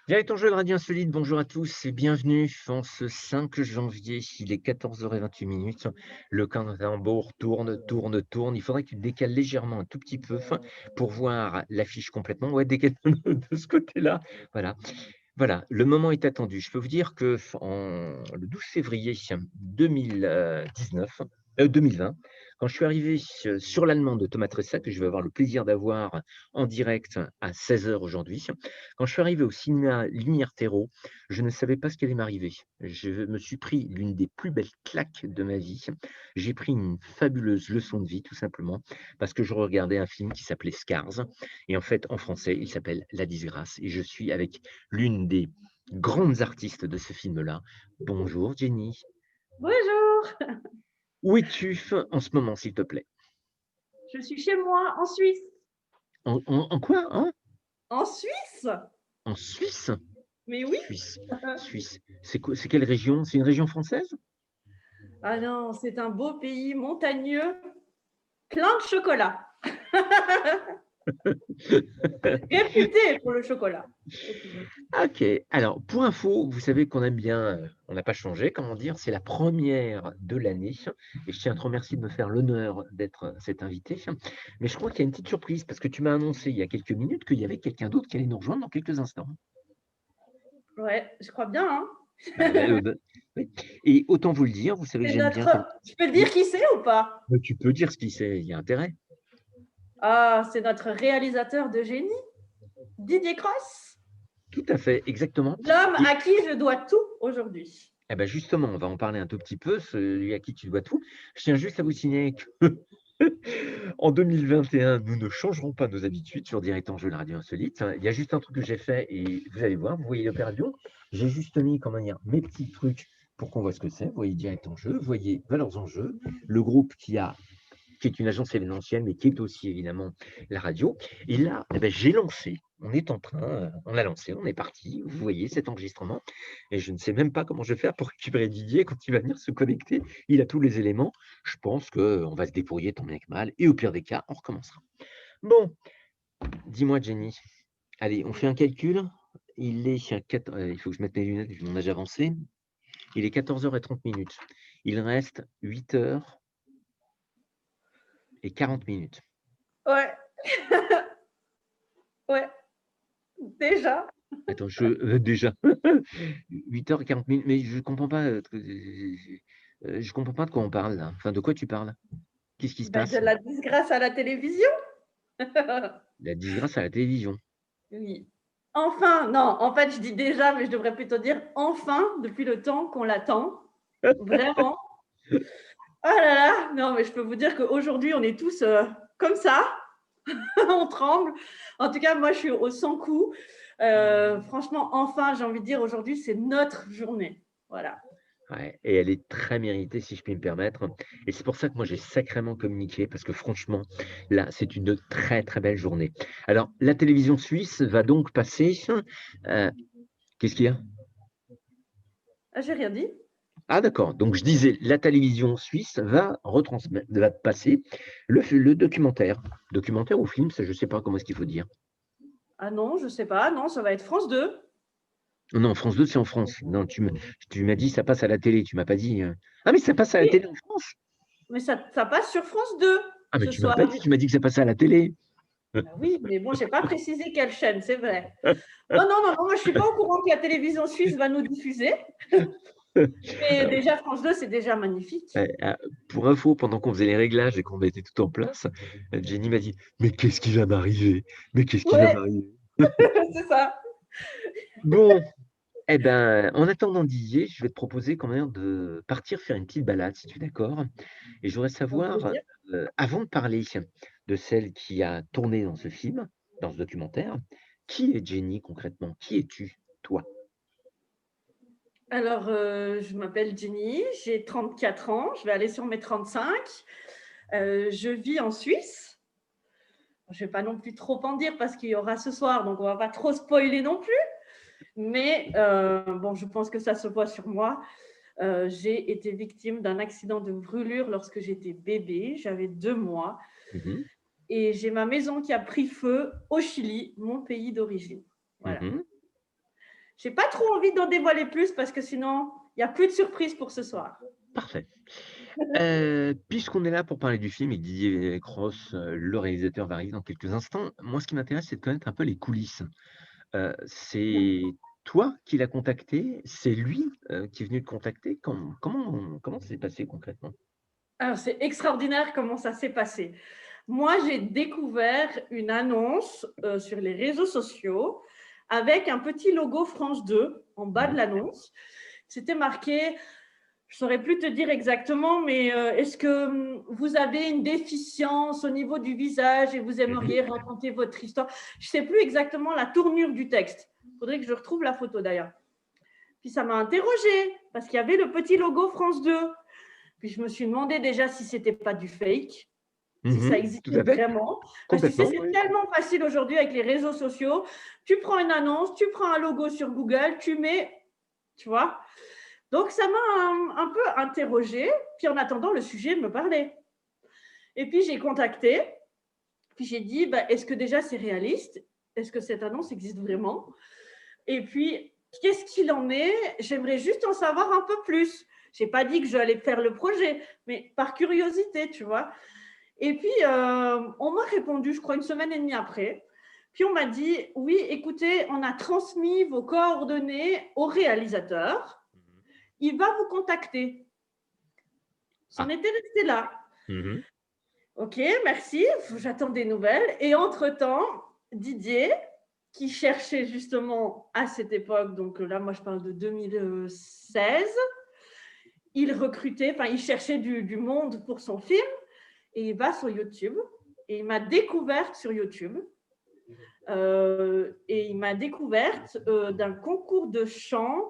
Direct ton jeu de Radio Insolite, bonjour à tous et bienvenue en ce 5 janvier. Il est 14h28. Le tambour tourne, tourne, tourne. Il faudrait que tu te décales légèrement un tout petit peu pour voir l'affiche complètement. Ouais, décale de ce côté-là. Voilà. Voilà, le moment est attendu. Je peux vous dire que le 12 février 2019, 2020, quand je suis arrivé sur l'allemand de Thomas Tressa, que je vais avoir le plaisir d'avoir en direct à 16h aujourd'hui, quand je suis arrivé au cinéma Lumière Terreau, je ne savais pas ce qui allait m'arriver. Je me suis pris l'une des plus belles claques de ma vie. J'ai pris une fabuleuse leçon de vie, tout simplement, parce que je regardais un film qui s'appelait Scars. Et en fait, en français, il s'appelle La Disgrâce. Et je suis avec l'une des grandes artistes de ce film-là. Bonjour Jenny. Bonjour, Où es-tu en ce moment, s'il te plaît? je suis chez moi en Suisse. En quoi? Hein? En Suisse? En Suisse? Mais oui. Suisse. Suisse. C'est quoi, c'est quelle région? C'est une région française? Ah non, c'est un beau pays montagneux, plein de chocolat. Réputé pour le chocolat. OK. Alors, pour info, vous savez qu'on aime bien, on n'a pas changé, comment dire? C'est la première de l'année et je tiens à te remercier de me faire l'honneur d'être cet invité. Mais je crois qu'il y a une petite surprise parce que tu m'as annoncé il y a quelques minutes qu'il y avait quelqu'un d'autre qui allait nous rejoindre dans quelques instants. Ouais, je crois bien, hein. Bah, oui, et autant vous le dire, vous savez que C'est j'aime bien notre. comme Tu peux le dire oui, qui c'est ou pas? bah, tu peux dire ce qui c'est, il y a intérêt. Ah, c'est notre réalisateur de génie, Didier Cross, Tout à fait, exactement l'homme et à qui je dois tout aujourd'hui. bah, justement, on va en parler un tout petit peu, celui à qui tu dois tout. Je tiens juste à vous signaler que en 2021, nous ne changerons pas nos habitudes sur Direct en jeu, la radio insolite. Il y a juste un truc que j'ai fait et vous allez voir, vous voyez l'opération. J'ai juste mis, comment dire, mes petits trucs pour qu'on voit ce que c'est. Vous voyez Direct en jeu, vous voyez Valeurs en jeu, le groupe qui est une agence événementielle, mais qui est aussi évidemment la radio. Et là, eh ben, j'ai lancé, on est en train, on a lancé, on est parti, vous voyez cet enregistrement, et je ne sais même pas comment je vais faire pour récupérer Didier quand il va venir se connecter. Il a tous les éléments. Je pense qu'on va se débrouiller tant bien que mal, et au pire des cas, on recommencera. Bon, dis-moi Jenny, allez, on fait un calcul. Il faut que je mette mes lunettes vu mon âge avancé. Il est 14h30. Il reste 8h40. Ouais, ouais, déjà. Attends, déjà 8h40, mais je comprends pas, je comprends pas de quoi on parle là. Enfin, de quoi tu parles? Qu'est-ce qui se Ben, de passe? la disgrâce à la télévision. La disgrâce à la télévision. Oui. Enfin, non, en fait, je dis déjà, mais je devrais plutôt dire enfin, depuis le temps qu'on l'attend. Vraiment. Ah là là, non, mais je peux vous dire qu'aujourd'hui, on est tous comme ça, on tremble. En tout cas, moi, je suis au 100 coups. Franchement, enfin, j'ai envie de dire, aujourd'hui, c'est notre journée. Voilà. Ouais, et elle est très méritée si je puis me permettre, et c'est pour ça que moi j'ai sacrément communiqué parce que franchement, là, c'est une très, très belle journée. Alors, la télévision suisse va donc passer, qu'est-ce qu'il y a? Ah, j'ai rien dit. Ah d'accord, donc je disais, la télévision suisse va passer le documentaire ou film, ça je sais pas comment est-ce qu'il faut dire. Ah non, je sais pas. Non, ça va être France 2. Non, France 2, c'est en France. Non, tu m'as dit ça passe à la télé, tu m'as pas dit, ah mais ça passe à la Oui, télé en France? mais ça passe sur France 2 Ah mais ce tu m'as pas soir. dit, tu m'as dit que ça passait à la télé. Ah oui, mais bon, je n'ai pas précisé quelle chaîne, c'est vrai. Oh non, non, non, moi je ne suis pas au courant que la télévision suisse va nous diffuser. Mais déjà, France 2, c'est déjà magnifique. Pour info, pendant qu'on faisait les réglages et qu'on mettait tout en place, Jenny m'a dit: «Mais qu'est-ce qui va m'arriver? Mais qu'est-ce qui va Ouais, m'arriver?» c'est ça. Bon, eh ben, en attendant Didier, je vais te proposer quand même de partir faire une petite balade, si tu es d'accord? Et je voudrais Avec savoir, plaisir. avant de parler de celle qui a tourné dans ce film, dans ce documentaire, qui est Jenny concrètement? Qui es-tu, toi? Alors, je m'appelle Jenny, j'ai 34 ans, je vais aller sur mes 35. Je vis en Suisse. Je ne vais pas non plus trop en dire parce qu'il y aura ce soir, donc on ne va pas trop spoiler non plus. Mais bon, je pense que ça se voit sur moi. J'ai été victime d'un accident de brûlure lorsque j'étais bébé, j'avais 2 mois. Mmh. Et j'ai ma maison qui a pris feu au Chili, mon pays d'origine. Voilà. Mmh. Je n'ai pas trop envie d'en dévoiler plus parce que sinon, il n'y a plus de surprise pour ce soir. Parfait. Puisqu'on est là pour parler du film et que Didier Cross, le réalisateur, va arriver dans quelques instants, moi, ce qui m'intéresse, c'est de connaître un peu les coulisses. C'est toi qui l'as contacté? C'est lui, qui est venu te contacter? Comment ça s'est passé concrètement? Alors, c'est extraordinaire comment ça s'est passé. Moi, j'ai découvert une annonce sur les réseaux sociaux avec un petit logo France 2 en bas de l'annonce. C'était marqué, je ne saurais plus te dire exactement, mais est-ce que vous avez une déficience au niveau du visage et vous aimeriez raconter votre histoire? Je ne sais plus exactement la tournure du texte. Il faudrait que je retrouve la photo d'ailleurs. Puis ça m'a interrogée parce qu'il y avait le petit logo France 2. Puis je me suis demandé déjà si ce n'était pas du fake, si ça Tout existait à fait. vraiment. Parce que tu sais, c'est Oui. tellement facile aujourd'hui avec les réseaux sociaux. Tu prends une annonce, tu prends un logo sur Google, tu mets, tu vois. Donc, ça m'a un peu interrogée. Puis en attendant, le sujet me parlait. Et puis, j'ai contacté. Puis j'ai dit, bah, est-ce que déjà c'est réaliste? Est-ce que cette annonce existe vraiment? Et puis, qu'est-ce qu'il en est? J'aimerais juste en savoir un peu plus. Je n'ai pas dit que j'allais faire le projet, mais par curiosité, tu vois. Et puis, on m'a répondu, je crois, une semaine et demie après. Puis on m'a dit, oui, écoutez, on a transmis vos coordonnées au réalisateur. Il va vous contacter. C'en était resté là. Ok, merci, j'attends des nouvelles. Et entre-temps, Didier, qui cherchait justement à cette époque, donc là, moi, je parle de 2016, il recrutait, enfin, il cherchait du monde pour son film et il va sur YouTube et il m'a découverte sur YouTube. Et il m'a découverte d'un concours de chant.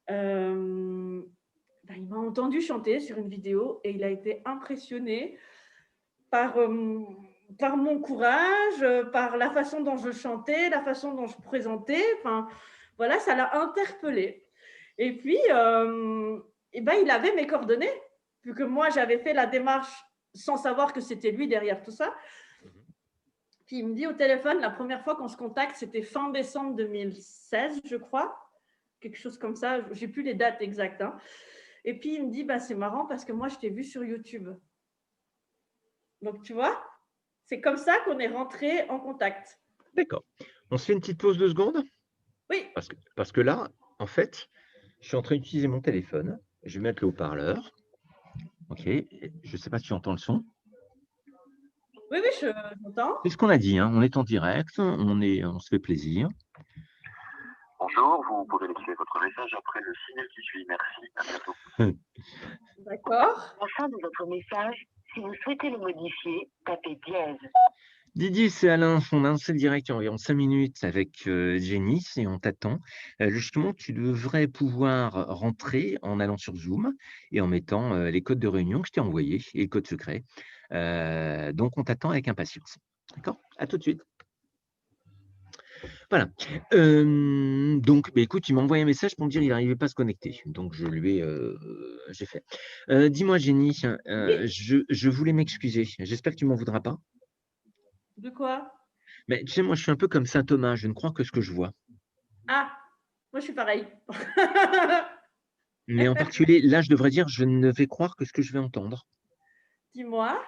Il m'a entendu chanter sur une vidéo et il a été impressionné par mon courage, par la façon dont je chantais, la façon dont je présentais. Enfin, voilà, ça l'a interpellé. Et puis, il avait mes coordonnées, vu que moi, j'avais fait la démarche sans savoir que c'était lui derrière tout ça. Puis il me dit au téléphone, la première fois qu'on se contacte, c'était fin décembre 2016, je crois, quelque chose comme ça. Je n'ai plus les dates exactes. Hein. Et puis il me dit, bah, c'est marrant parce que moi, je t'ai vu sur YouTube. Donc, tu vois, c'est comme ça qu'on est rentré en contact. D'accord. On se fait une petite pause de secondes? Oui. Parce que là, en fait, je suis en train d'utiliser mon téléphone. Je vais mettre le haut-parleur. OK. Je ne sais pas si tu entends le son. Oui, j'entends. C'est ce qu'on a dit, hein. On est en direct, on se fait plaisir. Bonjour, vous pouvez laisser votre message après le signal qui suit. Merci, à bientôt. D'accord. À la fin de votre message, si vous souhaitez le modifier, tapez dièse. Didier, c'est Alain, on a lancé le direct il y a environ 5 minutes avec Jenny et on t'attend. Justement, tu devrais pouvoir rentrer en allant sur Zoom et en mettant les codes de réunion que je t'ai envoyés et le code secret. Donc, on t'attend avec impatience. D'accord? À tout de suite. Voilà. Donc, écoute, il m'a envoyé un message pour me dire qu'il n'arrivait pas à se connecter. Donc, j'ai fait. Dis-moi, Jenny, Oui. je voulais m'excuser. J'espère que tu m'en voudras pas. De quoi? Mais tu sais, moi, je suis un peu comme saint Thomas. Je ne crois que ce que je vois. Ah, moi, je suis pareil. Mais en particulier, là, je devrais dire, je ne vais croire que ce que je vais entendre. Dis-moi.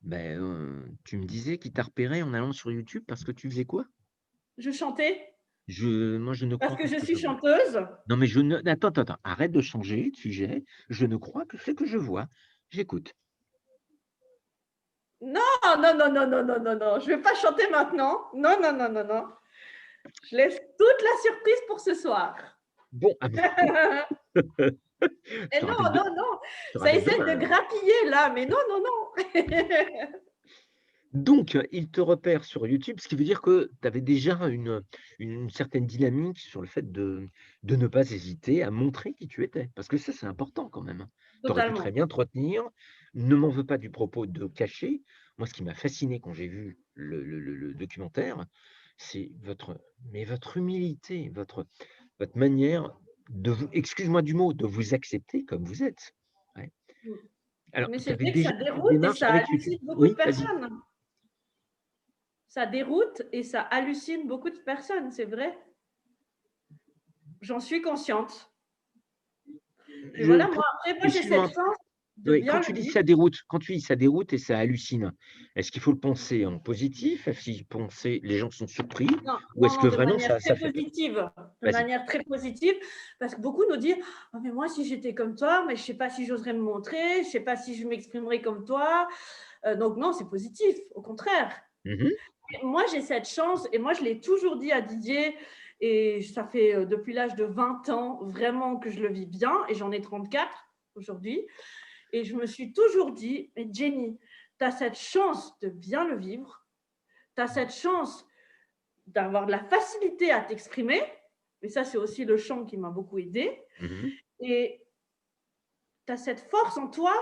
Tu me disais qu'il t'a repéré en allant sur YouTube parce que tu faisais quoi? Je chantais Moi, je ne parce crois que que ce je que suis je vois. chanteuse. Non, mais attends, arrête de changer de sujet. Je ne crois que ce que je vois. J'écoute. Non, non, non, non, non, non, non, non. Je ne vais pas chanter maintenant. Non, non, non, non, non. Je laisse toute la surprise pour ce soir. Bon. Et non, non, non. Ça rappelle essaie demain, de alors. grappiller là, mais non, non, non. Donc, il te repère sur YouTube, ce qui veut dire que tu avais déjà une certaine dynamique sur le fait de ne pas hésiter à montrer qui tu étais. Parce que ça, c'est important quand même. Tu aurais pu très Totalement. bien te retenir. Ne m'en veux pas du propos de cacher. Moi, ce qui m'a fasciné quand j'ai vu le documentaire, c'est votre humilité, votre manière de vous, excuse-moi du mot, de vous accepter comme vous êtes. Ouais. Alors, Mais tu c'est avais vrai que ça déjà cette déroute et démarche ça avec YouTube. hallucine beaucoup de Oui, vas-y. personnes. Ça déroute et ça hallucine beaucoup de personnes, c'est vrai. j'en suis consciente. Et Je- voilà, quand- moi, j'ai excuse-moi, cette chance de oui, bien le vivre. quand tu dis ça déroute et ça hallucine, est-ce qu'il faut le penser en positif? Est-ce qu'il faut penser les gens sont surpris? Non, Ou non, est-ce que non, de vraiment manière ça très fait peur? positive. De Vas-y. manière très positive, parce que beaucoup nous disent oh, mais moi, si j'étais comme toi, mais je ne sais pas si j'oserais me montrer, je ne sais pas si je m'exprimerais comme toi. Donc, non, c'est positif, au contraire. Mhm. Moi, j'ai cette chance, et moi, je l'ai toujours dit à Didier, et ça fait depuis l'âge de 20 ans vraiment que je le vis bien, et j'en ai 34 aujourd'hui. Et je me suis toujours dit, mais Jenny, tu as cette chance de bien le vivre, tu as cette chance d'avoir de la facilité à t'exprimer, et ça, c'est aussi le chant qui m'a beaucoup aidée, Mhm. et tu as cette force en toi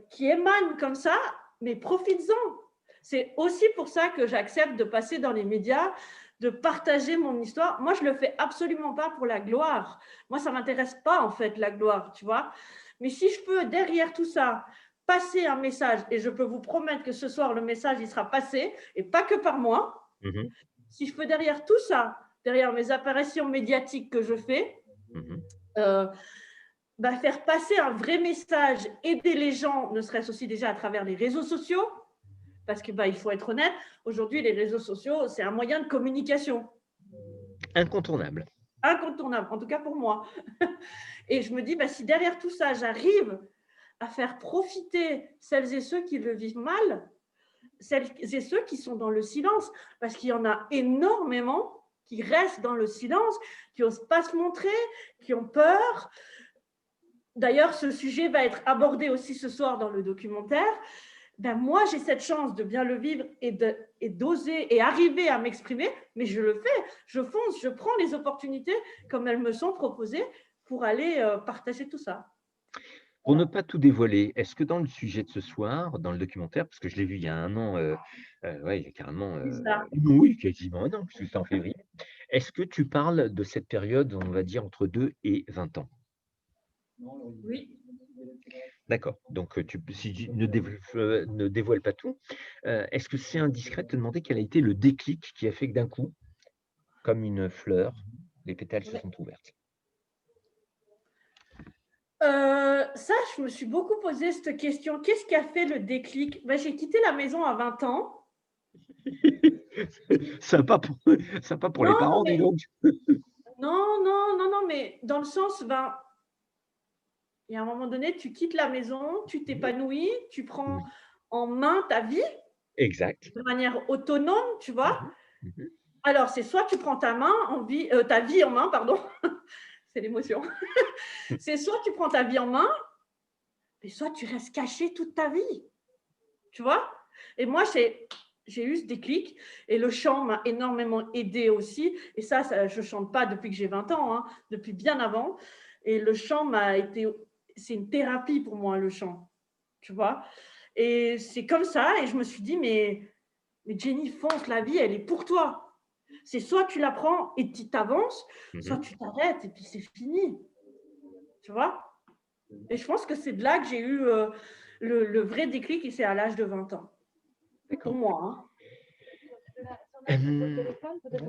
qui émane comme ça, mais profites-en. C'est aussi pour ça que j'accepte de passer dans les médias, de partager mon histoire. Moi, je ne le fais absolument pas pour la gloire. Moi, ça ne m'intéresse pas, en fait, la gloire, tu vois. Mais si je peux, derrière tout ça, passer un message, et je peux vous promettre que ce soir, le message, il sera passé, et pas que par moi. Mhm. Si je peux, derrière tout ça, derrière mes apparitions médiatiques que je fais, Mhm. faire passer un vrai message, aider les gens, ne serait-ce aussi déjà à travers les réseaux sociaux, parce que il faut être honnête, aujourd'hui, les réseaux sociaux, c'est un moyen de communication Incontournable. incontournable, en tout cas pour moi. Et je me dis, si derrière tout ça, j'arrive à faire profiter celles et ceux qui le vivent mal, celles et ceux qui sont dans le silence, parce qu'il y en a énormément qui restent dans le silence, qui n'osent pas se montrer, qui ont peur. D'ailleurs, ce sujet va être abordé aussi ce soir dans le documentaire. Moi, j'ai cette chance de bien le vivre et d'oser et arriver à m'exprimer, mais je le fais, je fonce, je prends les opportunités comme elles me sont proposées pour aller partager tout ça. Pour ne pas tout dévoiler, est-ce que dans le sujet de ce soir, dans le documentaire, parce que je l'ai vu il y a un an, ouais, il y a carrément, C'est ça. oui, quasiment un an, puisque c'était en février. Est-ce que tu parles de cette période, on va dire, entre 2 et 20 ans? Oui. D'accord, donc si tu ne dévoile pas tout, est-ce que c'est indiscret de te demander quel a été le déclic qui a fait que d'un coup, comme une fleur, les pétales se sont ouvertes? Ça, je me suis beaucoup posé cette question. Qu'est-ce qui a fait le déclic? J'ai quitté la maison à 20 ans. Sympa pour sympa pour les Non, parents, dis mais donc. non, mais dans le sens, il y a un moment donné, tu quittes la maison, tu t'épanouis, tu prends Oui, en main ta vie exact. de manière autonome, tu vois. Mmh mh. Mmh. Alors, c'est soit tu prends ta vie en main, pardon, c'est l'émotion. C'est soit tu prends ta vie en main, mais soit tu restes caché toute ta vie, tu vois. Et moi, j'ai eu ce déclic et le chant m'a énormément aidé aussi. Et ça je ne chante pas depuis que j'ai 20 ans, hein, depuis bien avant. Et le chant c'est une thérapie pour moi, le chant, tu vois. Et c'est comme ça, et je me suis dit, mais Jenny, fonce, la vie, elle est pour toi. C'est soit tu la prends et tu t'avances, soit Mmh. tu t'arrêtes et puis c'est fini, tu vois. Et je pense que c'est de là que j'ai eu le vrai déclic, et c'est à l'âge de 20 ans, pour D'accord. moi. Hein. Hem,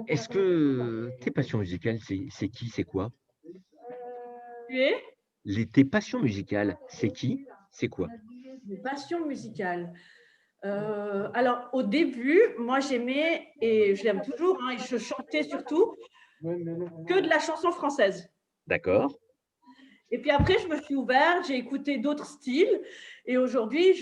est-ce que tes passions musicales, c'est qui? C'est quoi? Tu es Tes passions musicales, c'est qui? C'est quoi? Mes passions musicales. Alors, au début, moi, j'aimais, et je l'aime toujours, hein, et je chantais surtout, que de la chanson française. D'accord. Et puis après, je me suis ouverte, j'ai écouté d'autres styles. Et aujourd'hui,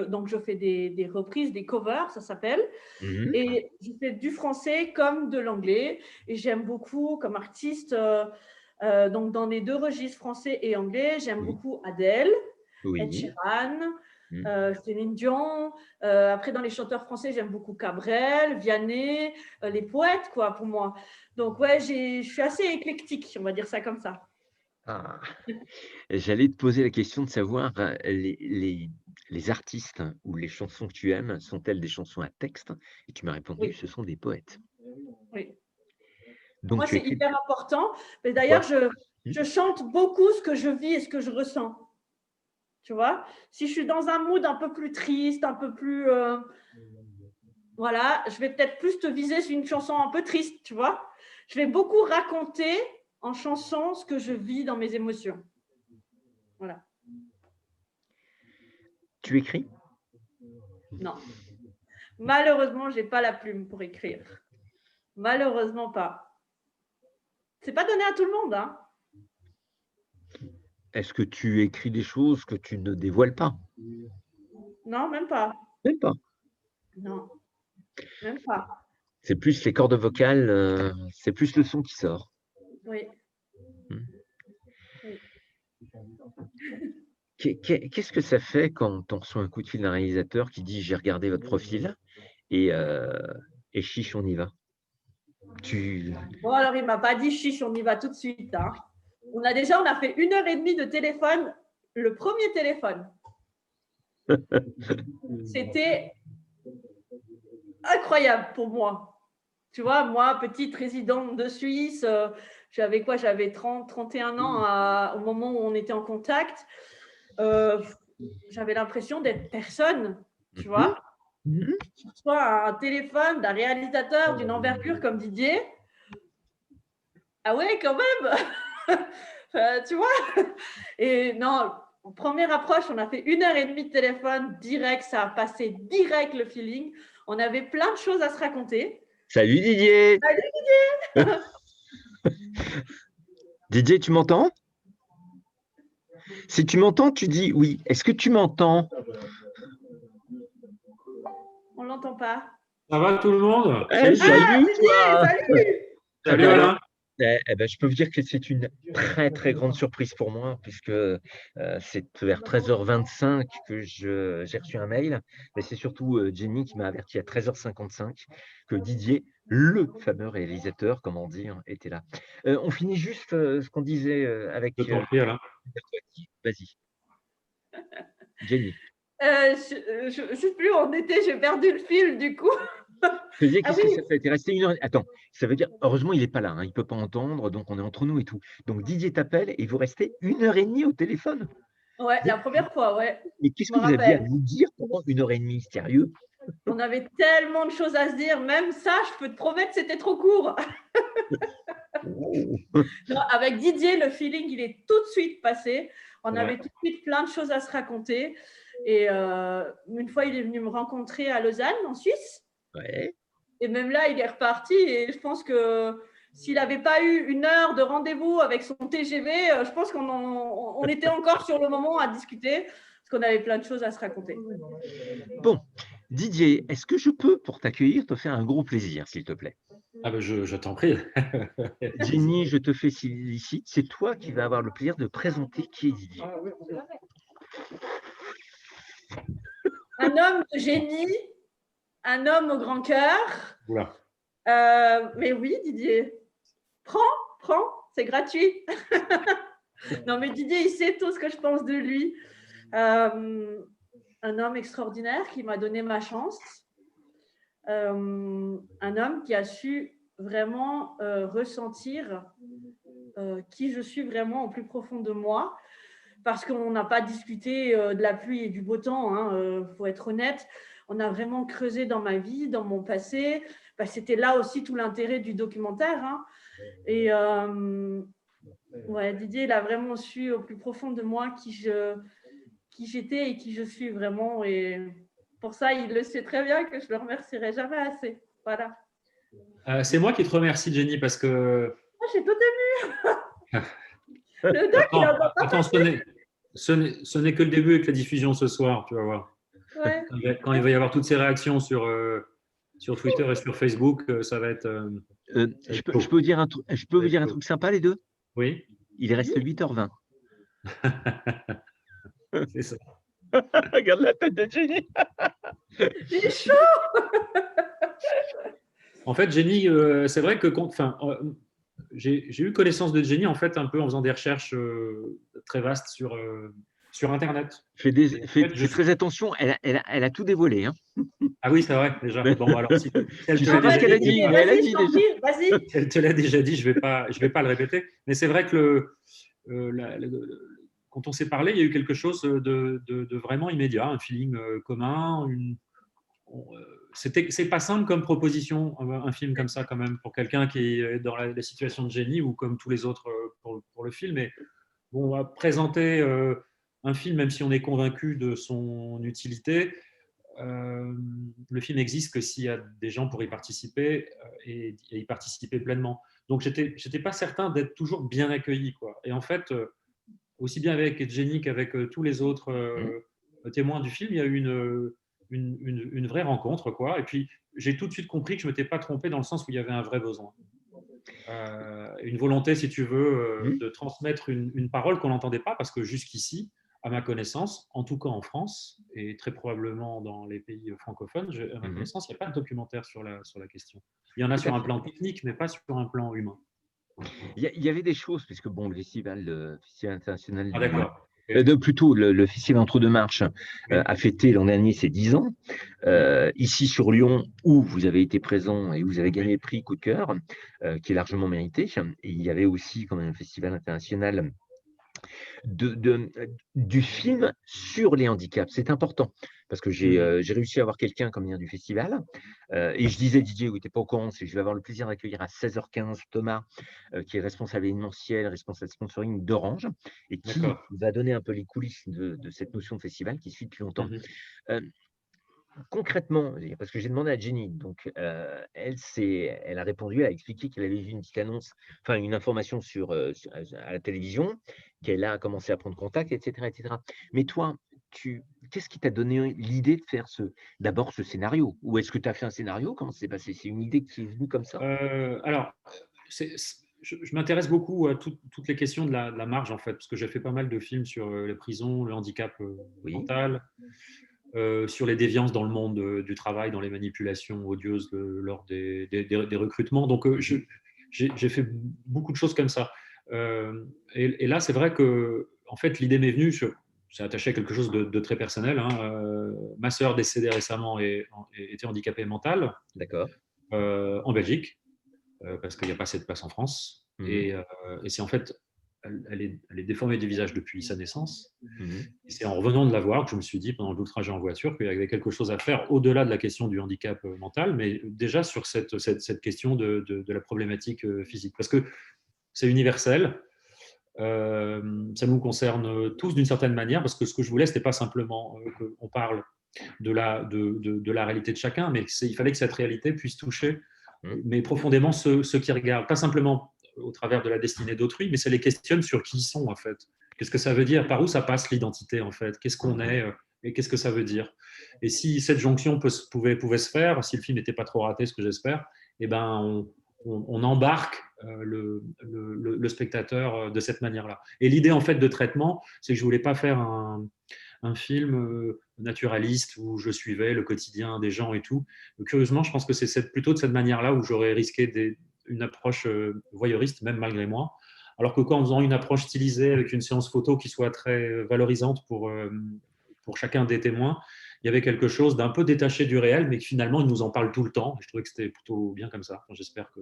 donc je fais des reprises, des covers, ça s'appelle. Mmh mh. Et je fais du français comme de l'anglais. Et j'aime beaucoup comme artiste, donc dans les deux registres français et anglais, j'aime Oui. beaucoup Adele, Ed Oui. Sheeran, Mmh. Céline Dion. Après, dans les chanteurs français, j'aime beaucoup Cabrel, Vianney, les poètes, quoi, pour moi. Donc, ouais, je suis assez éclectique, on va dire ça comme ça. Ah! J'allais te poser la question de savoir, les artistes ou les chansons que tu aimes, sont-elles des chansons à texte? Et tu m'as répondu: Oui, «Ce sont des poètes». oui. Donc Moi, tu c'est écris hyper important. Mais pourquoi? d'ailleurs, Mmh. je chante beaucoup ce que je vis et ce que je ressens. Tu vois? Si je suis dans un mood un peu plus triste, un peu plus… voilà, je vais peut-être plus te viser sur une chanson un peu triste, tu vois? je vais beaucoup raconter en chanson ce que je vis dans mes émotions. Voilà. Tu écris? Non. Malheureusement, je n'ai pas la plume pour écrire. Malheureusement pas. C'est pas donné à tout le monde, hein. Est-ce que tu écris des choses que tu ne dévoiles pas? Non, même pas. Même pas. Non, même pas. C'est plus les cordes vocales, c'est plus le son qui sort. Oui. Mmh. Oui. Qu'est-ce que ça fait quand on reçoit un coup de fil d'un réalisateur qui dit: «J'ai regardé votre profil et chiche, on y va»? Bon, alors, il ne m'a pas dit chiche, on y va tout de suite, hein. On a fait 1h30 de téléphone, le premier téléphone. C'était incroyable pour moi. Tu vois, moi, petite résidente de Suisse, j'avais quoi? J'avais 30, 31 ans au moment où on était en contact. J'avais l'impression d'être personne, tu vois. Mmh. Soit un téléphone d'un réalisateur d'une envergure comme Didier. Ah ouais, quand même. Tu vois. Et non, en première approche, on a fait 1h30 de téléphone direct, ça a passé direct le feeling. On avait plein de choses à se raconter. Salut Didier! Salut Didier, tu m'entends? Si tu m'entends, tu dis oui. Est-ce que tu m'entends? On l'entend pas. Ça va tout le monde? Salut Didier, toi! salut. Salut Alain. Je peux vous dire que c'est une très, très grande surprise pour moi puisque, c'est vers 13h25 que j'ai reçu un mail, mais c'est surtout, Jenny qui m'a averti à 13h55 que Didier, le fameux réalisateur, comment dire, était là. On finit juste, ce qu'on disait, avec, Je t'en prie Alain. vas-y. Jenny. Je ne sais plus où on était, j'ai perdu le fil du coup. Je te disais, Ah qu'est-ce que oui. ça fait? Tu es resté 1 heure. Attends, ça veut dire, heureusement, il n'est pas là, hein, il ne peut pas entendre, donc on est entre nous et tout. Donc Didier t'appelle et vous restez 1h30 au téléphone. Ouais, la première fois, ouais. Mais qu'est-ce Je que me vous aviez à rappelle. nous dire pendant 1h30? Sérieux? On avait tellement de choses à se dire, même ça, je peux te promettre, c'était trop court. Oh. Non, avec Didier, le feeling, il est tout de suite passé. On Ouais. avait tout de suite plein de choses à se raconter. Et une fois, il est venu me rencontrer à Lausanne, en Suisse. Ouais. Et même là, il est reparti. Et je pense que s'il n'avait pas eu 1 heure de rendez-vous avec son TGV, je pense qu'on était encore sur le moment à discuter parce qu'on avait plein de choses à se raconter. Bon, Didier, est-ce que je peux, pour t'accueillir, te faire un gros plaisir, s'il te plaît? Ah ben je t'en prie. Jenny, je te félicite. C'est toi qui vas avoir le plaisir de présenter qui est Didier. Un homme de génie, un homme au grand cœur. Oula. Mais oui, Didier, prends, c'est gratuit. Non, mais Didier, il sait tout ce que je pense de lui. Un homme extraordinaire qui m'a donné ma chance. Un homme qui a su vraiment ressentir qui je suis vraiment au plus profond de moi. Parce qu'on n'a pas discuté de la pluie et du beau temps, hein, faut être honnête. On a vraiment creusé dans ma vie, dans mon passé. C'était là aussi tout l'intérêt du documentaire. Hein. Et ouais, Didier, il a vraiment su au plus profond de moi qui j'étais et qui je suis vraiment. Et pour ça, il le sait très bien que je le remercierai jamais assez. Voilà. C'est moi qui te remercie Jenny parce que… Ah, j'ai tout ému. Le doc, il a Attends, ce n'est que le début avec la diffusion ce soir, tu vas voir. Ouais. Quand il va y avoir toutes ces réactions sur Twitter et sur Facebook, ça va être… Je peux vous dire un truc sympa, les deux? Oui. Il reste 8h20. C'est ça. Regarde la tête de Jenny. J'ai chaud. En fait, Jenny, c'est vrai que j'ai eu connaissance de Jenny en fait un peu en faisant des recherches très vastes sur Internet. Fais très attention, elle a tout dévoilé. Hein. Ah oui, c'est vrai, déjà. Bon, alors, si elle Je te sais l'a pas ce qu'elle a déjà dit, dit, mais elle a dit Vas-y, déjà. vas-y. si elle te l'a déjà dit, je vais pas le répéter. Mais c'est vrai que quand on s'est parlé, il y a eu quelque chose de vraiment immédiat, un feeling commun. c'est pas simple comme proposition, un film comme ça, quand même, pour quelqu'un qui est dans la situation de Jenny ou comme tous les autres pour le film. Mais bon, on va présenter un film, même si on est convaincu de son utilité. Le film n'existe que s'il y a des gens pour y participer et y participer pleinement. Donc, j'étais pas certain d'être toujours bien accueilli, quoi. Et en fait, aussi bien avec Jenny qu'avec tous les autres témoins du film, il y a eu une vraie rencontre, quoi. Et puis, j'ai tout de suite compris que je ne m'étais pas trompé dans le sens où il y avait un vrai besoin. Une volonté, si tu veux, de transmettre une parole qu'on n'entendait pas, parce que jusqu'ici, à ma connaissance, en tout cas en France, et très probablement dans les pays francophones, à ma connaissance, il n'y a pas de documentaire sur la question. Il y en a sur un plan technique, mais pas sur un plan humain. Il y avait des choses, puisque bon, le festival international Ah, d'accord. plutôt le festival Entre deux marches a fêté l'an dernier ses 10 ans. Ici sur Lyon, où vous avez été présent et où vous avez gagné le prix Coup de cœur, qui est largement mérité. Et il y avait aussi quand même un festival international du film sur les handicaps. C'est important parce que j'ai réussi à avoir quelqu'un comme vient du festival et je disais Didier, oui, tu n'es pas au courant, c'est que je vais avoir le plaisir d'accueillir à 16h15 Thomas qui est responsable événementiel, responsable sponsoring d'Orange et qui va donner un peu les coulisses de cette notion de festival qui suit depuis longtemps. Concrètement, parce que j'ai demandé à Jenny, donc elle a répondu, elle a expliqué qu'elle avait vu une petite annonce, enfin une information à la télévision, qu'elle a commencé à prendre contact, etc., etc. Mais toi, qu'est-ce qui t'a donné l'idée de faire d'abord ce scénario? Ou est-ce que tu as fait un scénario? Comment ça s'est passé? C'est une idée qui est venue comme ça? Alors, je m'intéresse beaucoup à toutes les questions de la marge, en fait, parce que j'ai fait pas mal de films sur les prisons, le handicap mental. Sur les déviances dans le monde du travail, dans les manipulations odieuses lors des recrutements. Donc, j'ai fait beaucoup de choses comme ça. Et là, c'est vrai que, en fait, l'idée m'est venue, c'est attaché à quelque chose de très personnel. Ma sœur décédée récemment était handicapée mentale. D'accord. En Belgique, parce qu'il n'y a pas assez de place en France. Et c'est en fait, elle est déformée du visage depuis sa naissance. Et c'est en revenant de la voir que je me suis dit, pendant le trajet en voiture, qu'il y avait quelque chose à faire au-delà de la question du handicap mental, mais déjà sur cette question de la problématique physique. Parce que c'est universel, ça nous concerne tous d'une certaine manière, parce que ce que je voulais, ce n'était pas simplement qu'on parle de la réalité de chacun, mais il fallait que cette réalité puisse toucher, mais profondément ceux qui regardent, pas simplement au travers de la destinée d'autrui, mais ça les questionne sur qui ils sont, en fait. Qu'est-ce que ça veut dire? Par où ça passe l'identité, en fait? Qu'est-ce qu'on est et qu'est-ce que ça veut dire? Et si cette jonction pouvait se faire, si le film n'était pas trop raté, ce que j'espère, eh ben, on embarque le spectateur de cette manière-là. Et l'idée, en fait, de traitement, c'est que je ne voulais pas faire un film naturaliste où je suivais le quotidien des gens et tout. Curieusement, je pense que c'est plutôt de cette manière-là où j'aurais risqué une approche voyeuriste, même malgré moi. Alors que quand en faisant une approche stylisée avec une séance photo qui soit très valorisante pour chacun des témoins, il y avait quelque chose d'un peu détaché du réel, mais que finalement, il nous en parle tout le temps. Je trouvais que c'était plutôt bien comme ça. J'espère que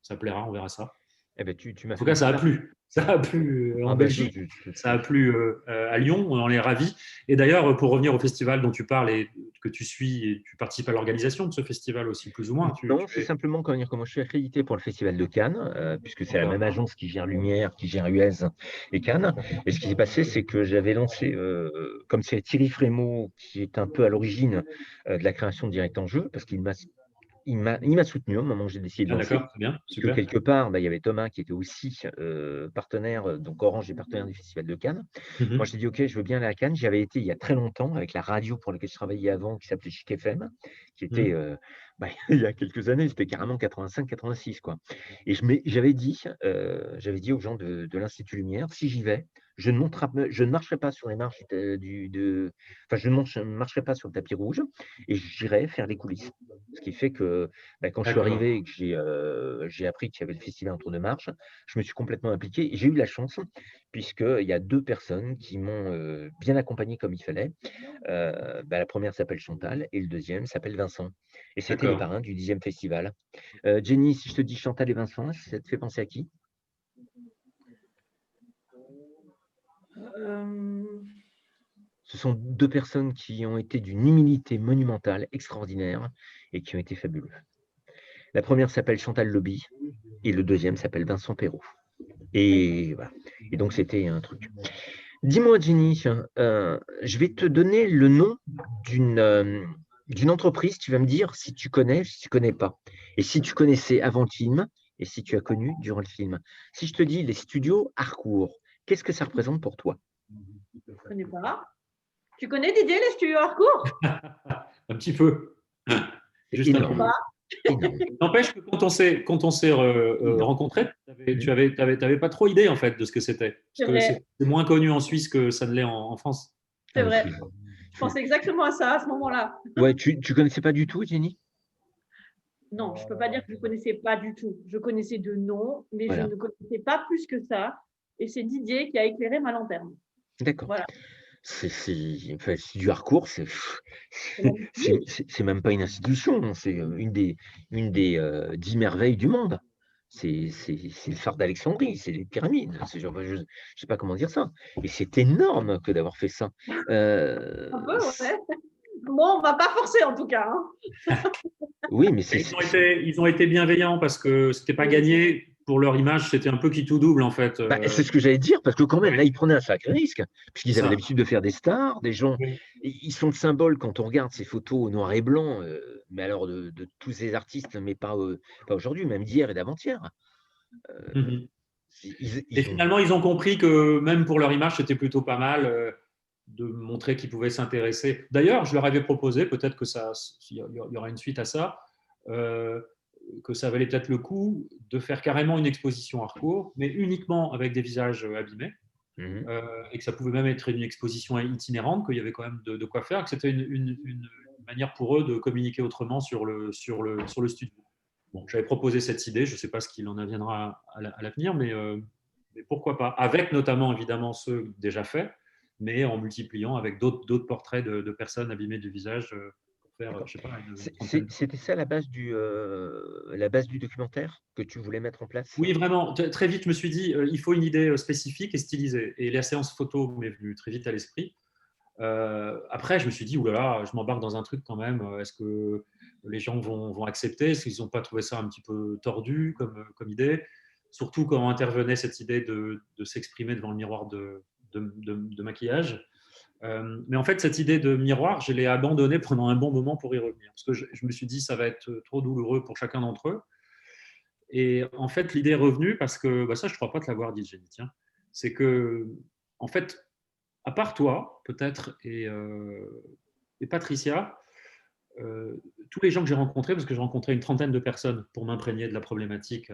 ça plaira, on verra ça. Eh ben, tu m'as En tout cas, ça a plu. Ça a plu en Belgique, ça a plu à Lyon, on en est ravis. Et d'ailleurs, pour revenir au festival dont tu parles et que tu suis, et tu participes à l'organisation de ce festival aussi, plus ou moins. Non, c'est simplement comment je suis accrédité pour le Festival de Cannes, puisque c'est la même agence qui gère Lumière, qui gère UEZ et Cannes. Et ce qui s'est passé, c'est que j'avais lancé, comme c'est Thierry Frémaux qui est un peu à l'origine de la création de Direct en Jeu, parce qu'il m'a soutenu au moment où j'ai décidé de lancer. D'accord, très bien, super. Quelque part, il y avait Thomas qui était aussi partenaire, donc Orange est partenaire du Festival de Cannes. Moi, j'ai dit, OK, je veux bien aller à Cannes. J'avais été il y a très longtemps avec la radio pour laquelle je travaillais avant, qui s'appelait Chic FM, qui était, il y a quelques années, c'était carrément 85-86, quoi. Et j'avais dit aux gens de l'Institut Lumière, si j'y vais, je ne marcherai pas sur les marches je ne marcherai pas sur le tapis rouge et j'irai faire les coulisses. Ce qui fait que quand je suis arrivé et que j'ai appris qu'il y avait le festival Entre deux marches, je me suis complètement impliqué et j'ai eu la chance, puisqu'il y a 2 personnes qui m'ont bien accompagné comme il fallait. La première s'appelle Chantal et le deuxième s'appelle Vincent. Et c'était les parrains du 10e festival. Jenny, si je te dis Chantal et Vincent, ça te fait penser à qui? Ce sont 2 personnes qui ont été d'une humilité monumentale, extraordinaire et qui ont été fabuleux. La première s'appelle Chantal Lobby et le deuxième s'appelle Vincent Perrault. Et voilà. Et donc, c'était un truc. Dis-moi, Jenny, je vais te donner le nom d'une entreprise. Tu vas me dire si tu connais, si tu connais pas. Et si tu connaissais avant le film et si tu as connu durant le film. Si je te dis les studios Harcourt, qu'est-ce que ça représente pour toi? Je ne connais pas. Tu connais, Didier, les studios Harcourt? Un petit peu. Juste un peu. Énorme. Énorme. N'empêche que quand on s'est rencontrés, tu n'avais pas trop idée en fait de ce que c'était. C'est Parce que vrai. c'est moins connu en Suisse que ça ne l'est en France. C'est Ah, vrai. Je pensais exactement à ça à ce moment-là. Ouais, tu connaissais pas du tout, Jenny? Non, je ne peux pas dire que je ne connaissais pas du tout. Je connaissais de nom, mais Voilà. je ne connaissais pas plus que ça. Et c'est Didier qui a éclairé ma lanterne. D'accord. Voilà. C'est du Harcourt, c'est même pas une institution, c'est une des 10 merveilles du monde. C'est le phare d'Alexandrie, c'est les pyramides. Je ne sais pas comment dire ça. Et c'est énorme que d'avoir fait ça. Un peu, ouais. Bon, on ne va pas forcer en tout cas. Hein. Oui, mais ils ont été bienveillants parce que c'était pas gagné. Pour leur image, c'était un peu qui tout double en fait. C'est ce que j'allais dire, parce que quand même, là, ils prenaient un sacré risque, puisqu'ils avaient Ça. l'habitude de faire des stars, des gens. Oui. Ils sont le symbole quand on regarde ces photos au noir et blanc, mais alors de tous ces artistes, mais pas aujourd'hui, même d'hier et d'avant-hier. Mhm. Ils Et finalement, ils ont compris que même pour leur image, c'était plutôt pas mal de montrer qu'ils pouvaient s'intéresser. D'ailleurs, je leur avais proposé, peut-être que il y aura une suite à ça, que ça valait peut-être le coup de faire carrément une exposition Harcourt, mais uniquement avec des visages abîmés, et que ça pouvait même être une exposition itinérante, qu'il y avait quand même de quoi faire, que c'était une manière pour eux de communiquer autrement sur le studio. Bon, j'avais proposé cette idée, je ne sais pas ce qu'il en adviendra à l'avenir, mais pourquoi pas, avec notamment évidemment ceux déjà faits, mais en multipliant avec d'autres portraits de personnes abîmées du visage pour faire, je sais pas, une trentaine. C'était ça la base du documentaire que tu voulais mettre en place? Oui, vraiment. Très vite, je me suis dit, il faut une idée spécifique et stylisée. Et la séance photo m'est venue très vite à l'esprit. Après, je me suis dit, oulala, je m'embarque dans un truc quand même. Est-ce que les gens vont accepter? Est-ce qu'ils n'ont pas trouvé ça un petit peu tordu comme idée? Surtout quand intervenait cette idée de s'exprimer devant le miroir de maquillage. Mais en fait, cette idée de miroir, je l'ai abandonnée pendant un bon moment pour y revenir. Parce que je me suis dit, ça va être trop douloureux pour chacun d'entre eux. Et en fait, l'idée est revenue parce que, ça, je ne crois pas te l'avoir dit, Jenny, tiens. C'est que, en fait, à part toi, peut-être, et Patricia, tous les gens que j'ai rencontrés, parce que j'ai rencontré une trentaine de personnes pour m'imprégner de la problématique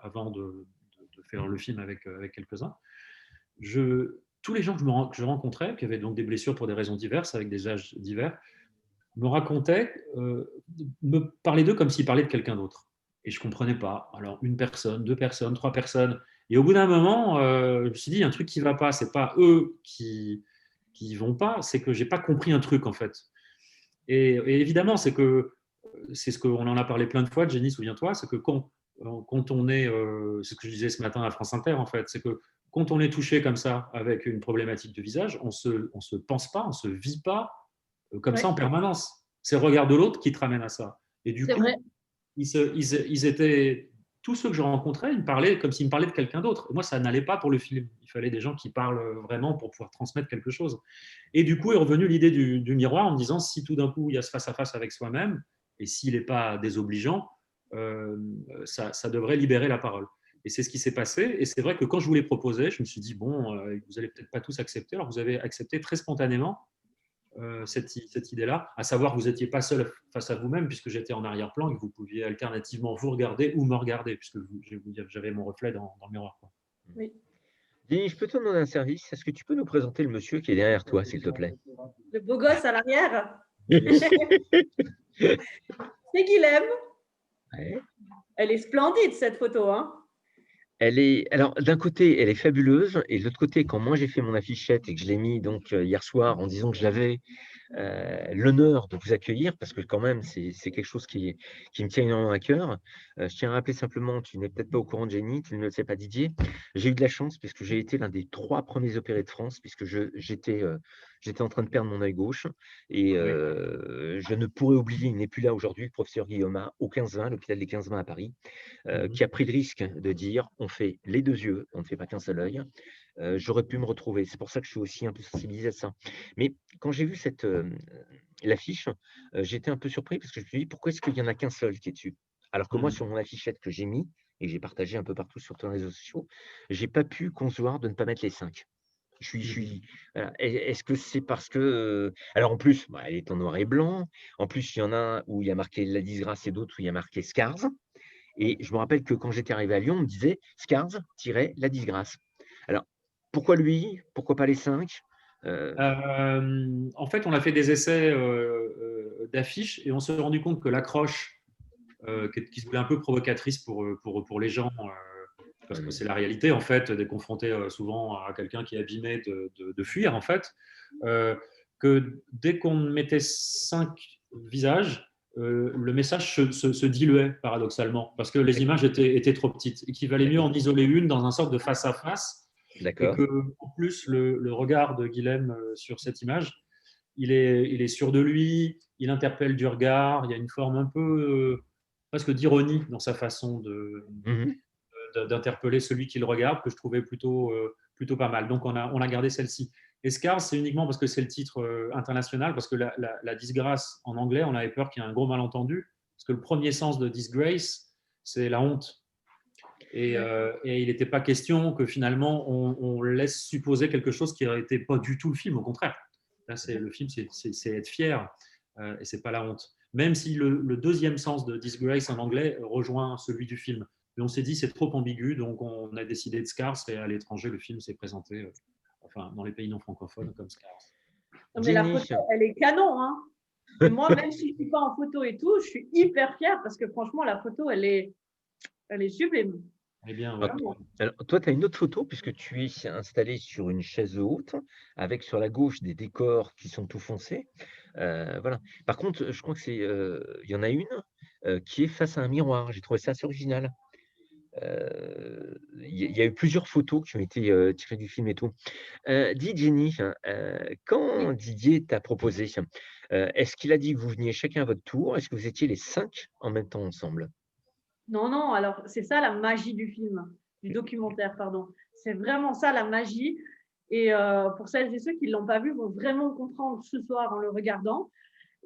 avant de faire le film avec quelques-uns, tous les gens que je rencontrais, qui avaient donc des blessures pour des raisons diverses, avec des âges divers, me racontaient, me parlaient d'eux comme s'ils parlaient de quelqu'un d'autre. Et je ne comprenais pas. Alors, 1 personne, 2 personnes, 3 personnes. Et au bout d'un moment, je me suis dit, il y a un truc qui ne va pas. Ce n'est pas eux qui ne vont pas, c'est que je n'ai pas compris un truc, en fait. Et évidemment, c'est ce qu'on en a parlé plein de fois, Jenny, souviens-toi, c'est que quand on est, c'est ce que je disais ce matin à France Inter, en fait, c'est que quand on est touché comme ça, avec une problématique de visage, on se pense pas, on se vit pas comme ça en permanence. C'est le regard de l'autre qui te ramène à ça. Et du coup, vrai. ils étaient, tous ceux que je rencontrais, ils me parlaient comme s'ils me parlaient de quelqu'un d'autre. Et moi, ça n'allait pas pour le film. Il fallait des gens qui parlent vraiment pour pouvoir transmettre quelque chose. Et du coup est revenue l'idée du miroir en me disant, si tout d'un coup, il y a ce face-à-face avec soi-même, et s'il n'est pas désobligeant, ça devrait libérer la parole. Et c'est ce qui s'est passé. Et c'est vrai que quand je vous l'ai proposé, je me suis dit, bon, vous n'allez peut-être pas tous accepter. Alors, vous avez accepté très spontanément cette idée-là, à savoir que vous n'étiez pas seul face à vous-même, puisque j'étais en arrière-plan et que vous pouviez alternativement vous regarder ou me regarder, puisque j'avais mon reflet dans le miroir. Quoi. Oui. Denis, je peux te demander un service? Est-ce que tu peux nous présenter le monsieur qui est derrière toi, s'il te plaît? Le beau gosse à l'arrière. C'est Guilhem. Ouais. Elle est splendide, cette photo. Hein. Alors, d'un côté, elle est fabuleuse, et de l'autre côté, quand moi j'ai fait mon affichette et que je l'ai mis donc hier soir en disant que je l'avais, l'honneur de vous accueillir parce que quand même, c'est quelque chose qui me tient énormément à cœur. Je tiens à rappeler simplement, tu n'es peut-être pas au courant, Jenny, tu ne le sais pas, Didier. J'ai eu de la chance puisque j'ai été l'un des 3 premiers opérés de France puisque j'étais en train de perdre mon œil gauche et Oui. je ne pourrais oublier, il n'est plus là aujourd'hui, le professeur Guillaume au 15-20, l'hôpital des 15-20 à Paris, qui a pris le risque de dire: «On fait les 2 yeux, on ne fait pas qu'un seul œil». J'aurais pu me retrouver. C'est pour ça que je suis aussi un peu sensibilisé à ça. Mais quand j'ai vu l'affiche, j'étais un peu surpris parce que je me suis dit: «Pourquoi est-ce qu'il y en a qu'un seul qui est dessus?» alors que moi, sur mon affichette que j'ai mis et que j'ai partagée un peu partout sur tous les réseaux sociaux, j'ai pas pu concevoir de ne pas mettre les 5. Je suis voilà. Est-ce que c'est parce que, alors en plus, bah, elle est en noir et blanc. En plus, il y en a un où il y a marqué La disgrâce et d'autres où il y a marqué Scars et je me rappelle que quand j'étais arrivé à Lyon, on me disait: «Scars-La disgrâce». Alors, pourquoi lui? Pourquoi pas les 5? Heu, En fait, on a fait des essais d'affiches et on s'est rendu compte que l'accroche, qui se voulait un peu provocatrice pour les gens, parce que c'est la réalité, en fait, d'être confronté souvent à quelqu'un qui est abîmé, de fuir, en fait, que dès qu'on mettait 5 visages, le message se diluait paradoxalement, parce que les images étaient trop petites et qu'il valait mieux en isoler une dans un sorte de face-à-face et d'accord. que, en plus, le regard de Guilhem sur cette image, il est sûr de lui, il interpelle du regard, il y a une forme un peu presque d'ironie dans sa façon Mmh. d'interpeller celui qui le regarde, que je trouvais plutôt pas mal. Donc on a gardé celle-ci. Et Scars, c'est uniquement parce que c'est le titre international, parce que la disgrâce en anglais, on avait peur qu'il y ait un gros malentendu, parce que le premier sens de disgrace, c'est la honte. Et il n'était pas question que finalement on laisse supposer quelque chose qui n'était pas du tout le film, au contraire. Là, le film, c'est être fier, et c'est pas la honte. Même si le deuxième sens de disgrace en anglais rejoint celui du film. Mais on s'est dit c'est trop ambigu, donc on a décidé de Scars, et à l'étranger, le film s'est présenté, enfin, dans les pays non francophones, comme Scars. Non, mais la Jenny, photo, elle est canon, hein. Et moi, même si je ne suis pas en photo et tout, je suis hyper fière parce que franchement, la photo, elle est sublime. Eh bien, ouais. alors Vraiment. alors toi, tu as une autre photo puisque tu es installé sur une chaise haute avec sur la gauche des décors qui sont tout foncés. Voilà. Par contre, je crois que il y en a une, qui est face à un miroir. J'ai trouvé ça assez original. Il y a eu plusieurs photos qui ont été, tirées du film et tout. Dis Jenny, quand Oui. Didier t'a proposé, est-ce qu'il a dit que vous veniez chacun à votre tour? Est-ce que vous étiez les 5 en même temps ensemble? Non, non, alors c'est ça la magie du film, du documentaire, pardon. C'est vraiment ça la magie. Et pour celles et ceux qui ne l'ont pas vu, vont vraiment comprendre ce soir en le regardant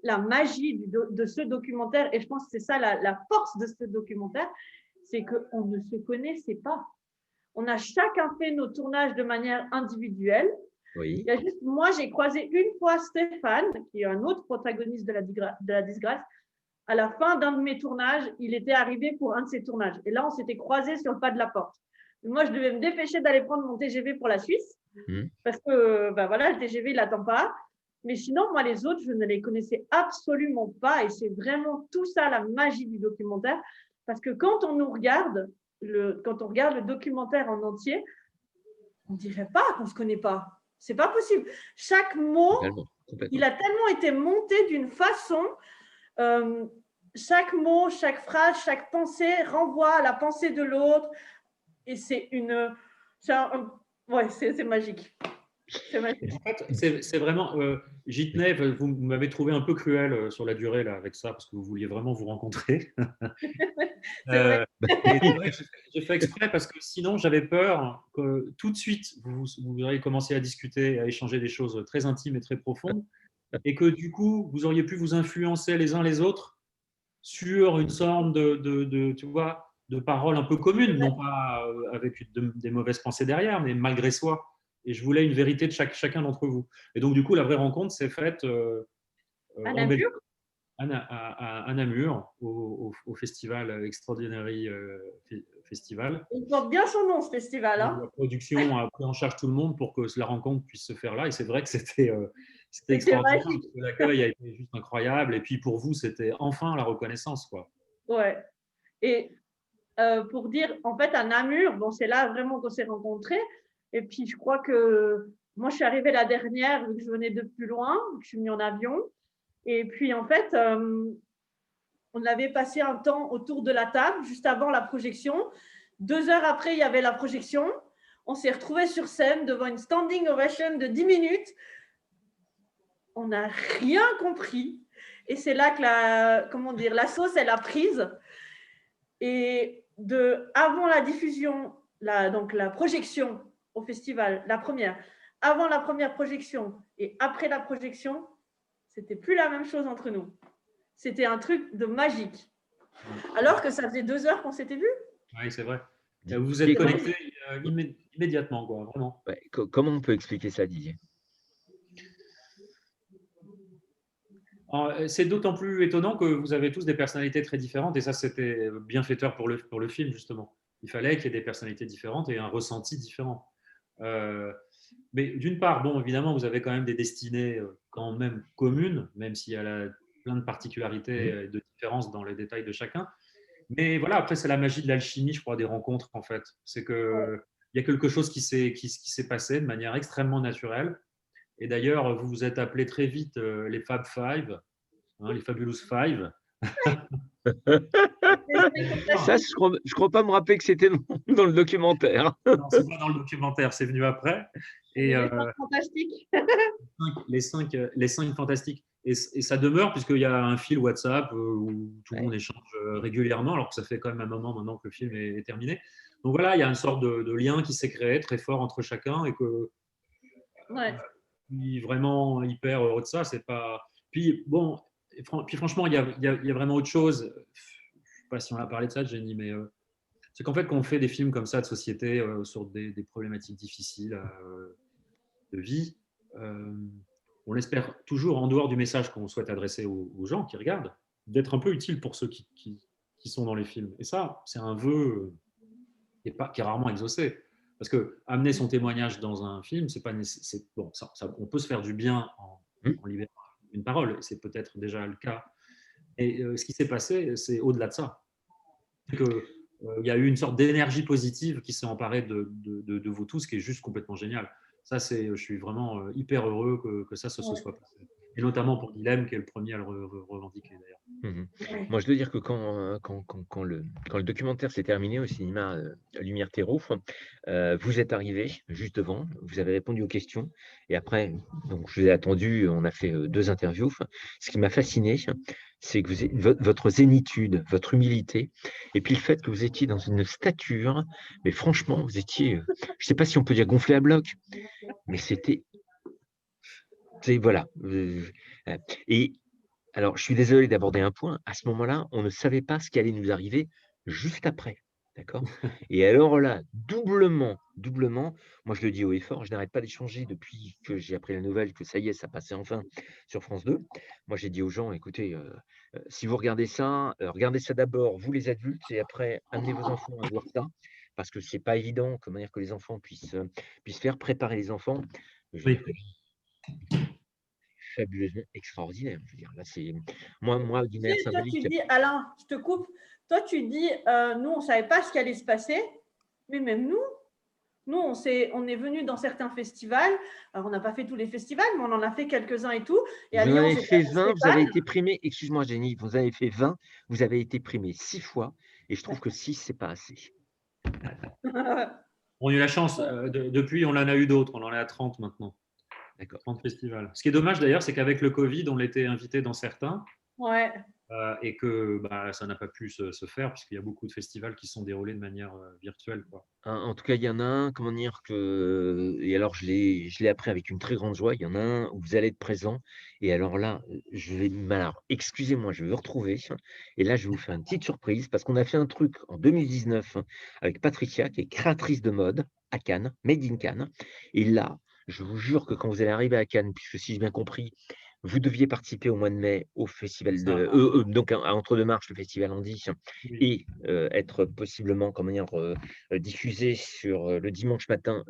la magie de ce documentaire. Et je pense que c'est ça la force de ce documentaire, c'est qu'on ne se connaissait pas. On a chacun fait nos tournages de manière individuelle. Oui, Il y a juste, moi, j'ai croisé une fois Stéphane, qui est un autre protagoniste de la disgrâce. À la fin d'un de mes tournages, il était arrivé pour un de ses tournages. Et là, on s'était croisés sur le pas de la porte. Moi, je devais me dépêcher d'aller prendre mon TGV pour la Suisse, mmh, parce que ben voilà, le TGV, il n'attend pas. Mais sinon, moi, les autres, je ne les connaissais absolument pas. Et c'est vraiment tout ça, la magie du documentaire. Parce que quand on nous regarde, quand on regarde le documentaire en entier, on ne dirait pas qu'on ne se connaît pas. C'est pas possible. Chaque mot, totalement, il complètement. a tellement été monté d'une façon, euh, chaque mot, chaque phrase, chaque pensée renvoie à la pensée de l'autre. Et c'est ouais, c'est magique. C'est magique. En fait, c'est vraiment. J'y tenais, vous m'avez trouvé un peu cruel sur la durée là, avec ça, parce que vous vouliez vraiment vous rencontrer. C'est vrai. Et c'est vrai que j'ai fait exprès parce que sinon j'avais peur que tout de suite vous auriez commencé à discuter, à échanger des choses très intimes et très profondes, et que du coup vous auriez pu vous influencer les uns les autres sur une sorte tu vois, de paroles un peu communes, non pas avec des mauvaises pensées derrière, mais malgré soi. Et je voulais une vérité de chacun d'entre vous. Et donc du coup la vraie rencontre s'est faite À en Belgique, Namur, à Namur, au festival Extraordinary Festival. il porte bien son nom, ce festival. Où Hein. la production a pris en charge tout le monde pour que la rencontre puisse se faire là. Et c'est vrai que c'était C'était extraordinaire, magique. parce que l'accueil a été juste incroyable. Et puis pour vous, c'était enfin la reconnaissance, quoi. Ouais. Et pour dire, en fait, à Namur, bon, c'est là vraiment qu'on s'est rencontrés. Et puis, je crois que moi, je suis arrivée la dernière, vu que je venais de plus loin, vu que je suis venue en avion. Et puis, en fait, on avait passé un temps autour de la table, juste avant la projection. 2 heures après, il y avait la projection. On s'est retrouvés sur scène devant une standing ovation de 10 minutes. On n'a rien compris. Et c'est là que la sauce, elle a prise. Et avant la diffusion, donc la projection au festival, la première, avant la première projection et après la projection, c'était plus la même chose entre nous. C'était un truc de magique. Alors que ça faisait 2 heures qu'on s'était vus. Oui, c'est vrai. Vous vous êtes connectés immédiatement, quoi, vraiment. Ouais, comment on peut expliquer ça, Didier? C'est d'autant plus étonnant que vous avez tous des personnalités très différentes et ça, c'était bienfaiteur pour le film, justement. Il fallait qu'il y ait des personnalités différentes et un ressenti différent. Mais d'une part, bon, évidemment, vous avez quand même des destinées quand même communes, même s'il y a plein de particularités et de différences dans les détails de chacun. Mais voilà, après, c'est la magie de l'alchimie, je crois, des rencontres, en fait. C'est qu'il y a quelque chose qui s'est passé de manière extrêmement naturelle. Et d'ailleurs, vous vous êtes appelés très vite les Fab Five, hein, les Fabulous Five. Ça, je crois pas me rappeler que c'était dans le documentaire. Non, c'est pas dans le documentaire, c'est venu après. Et les cinq fantastiques. les cinq fantastiques. Et ça demeure puisqu'il y a un fil WhatsApp où tout le monde échange régulièrement, alors que ça fait quand même un moment maintenant que le film est terminé. Donc voilà, il y a une sorte de lien qui s'est créé très fort entre chacun et que vraiment hyper heureux de ça. C'est pas. Puis bon, puis franchement, il y a vraiment autre chose. Je ne sais pas si on a parlé de ça, Jenny, mais c'est qu'en fait, quand on fait des films comme ça de société sur des problématiques difficiles de vie, on espère toujours, en dehors du message qu'on souhaite adresser aux gens qui regardent, d'être un peu utile pour ceux qui sont dans les films. Et ça, c'est un vœu qui est rarement exaucé. Parce que amener son témoignage dans un film, c'est pas bon, on peut se faire du bien en libérant une parole, c'est peut-être déjà le cas. Et ce qui s'est passé, c'est au-delà de ça. C'est que il y a eu une sorte d'énergie positive qui s'est emparée de vous tous, qui est juste complètement génial. Ça, je suis vraiment hyper heureux que ça se soit passé. Et notamment pour Guilhem, qui est le premier à le revendiquer d'ailleurs. Moi, je dois dire que quand le documentaire s'est terminé au cinéma Lumière Terreau, vous êtes arrivé juste devant, vous avez répondu aux questions, et après, donc, je vous ai attendu, on a fait 2 interviews. Ce qui m'a fasciné, c'est que votre zénitude, votre humilité, et puis le fait que vous étiez dans une stature, mais franchement, vous étiez, je ne sais pas si on peut dire gonflé à bloc, mais voilà. Et alors, je suis désolé d'aborder un point. À ce moment-là, on ne savait pas ce qui allait nous arriver juste après. D'accord? Et alors là, doublement, moi je le dis haut et fort, je n'arrête pas d'échanger depuis que j'ai appris la nouvelle que ça y est, ça passait enfin sur France 2. Moi, j'ai dit aux gens, écoutez, si vous regardez ça d'abord, vous les adultes, et après, amenez vos enfants à voir ça, parce que c'est pas évident, comment dire, que les enfants puissent faire préparer les enfants. Oui. Fabuleusement extraordinaire. Je veux dire, là, c'est moi d'une manière symbolique. Toi, tu dis, Alain, je te coupe. Toi, tu dis, nous, on ne savait pas ce qui allait se passer, mais même nous, on est venus dans certains festivals. Alors, on n'a pas fait tous les festivals, mais on en a fait quelques-uns et tout. Et vous en avez fait 20, vous avez été primé, excuse-moi, Jenny, vous avez fait 20, vous avez été primé 6 fois, et je trouve que 6, c'est pas assez. On a eu la chance, depuis, on en a eu d'autres, on en est à 30 maintenant. D'accord. 30 festivals. Ce qui est dommage d'ailleurs, c'est qu'avec le Covid, on était invité dans certains. Ouais. Et que ça n'a pas pu se faire, puisqu'il y a beaucoup de festivals qui sont déroulés de manière virtuelle, quoi. En tout cas, il y en a un, comment dire, et alors je l'ai appris avec une très grande joie, il y en a un où vous allez être présent, et alors là, alors, excusez-moi, je vais vous retrouver, et là, je vais vous faire une petite surprise, parce qu'on a fait un truc en 2019 avec Patricia, qui est créatrice de mode à Cannes, Made in Cannes, et là, je vous jure que quand vous allez arriver à Cannes, puisque si j'ai bien compris, vous deviez participer au mois de mai au festival donc à Entre-deux-Marches, le festival Andy, et être possiblement, comment dire, diffusé sur le dimanche matin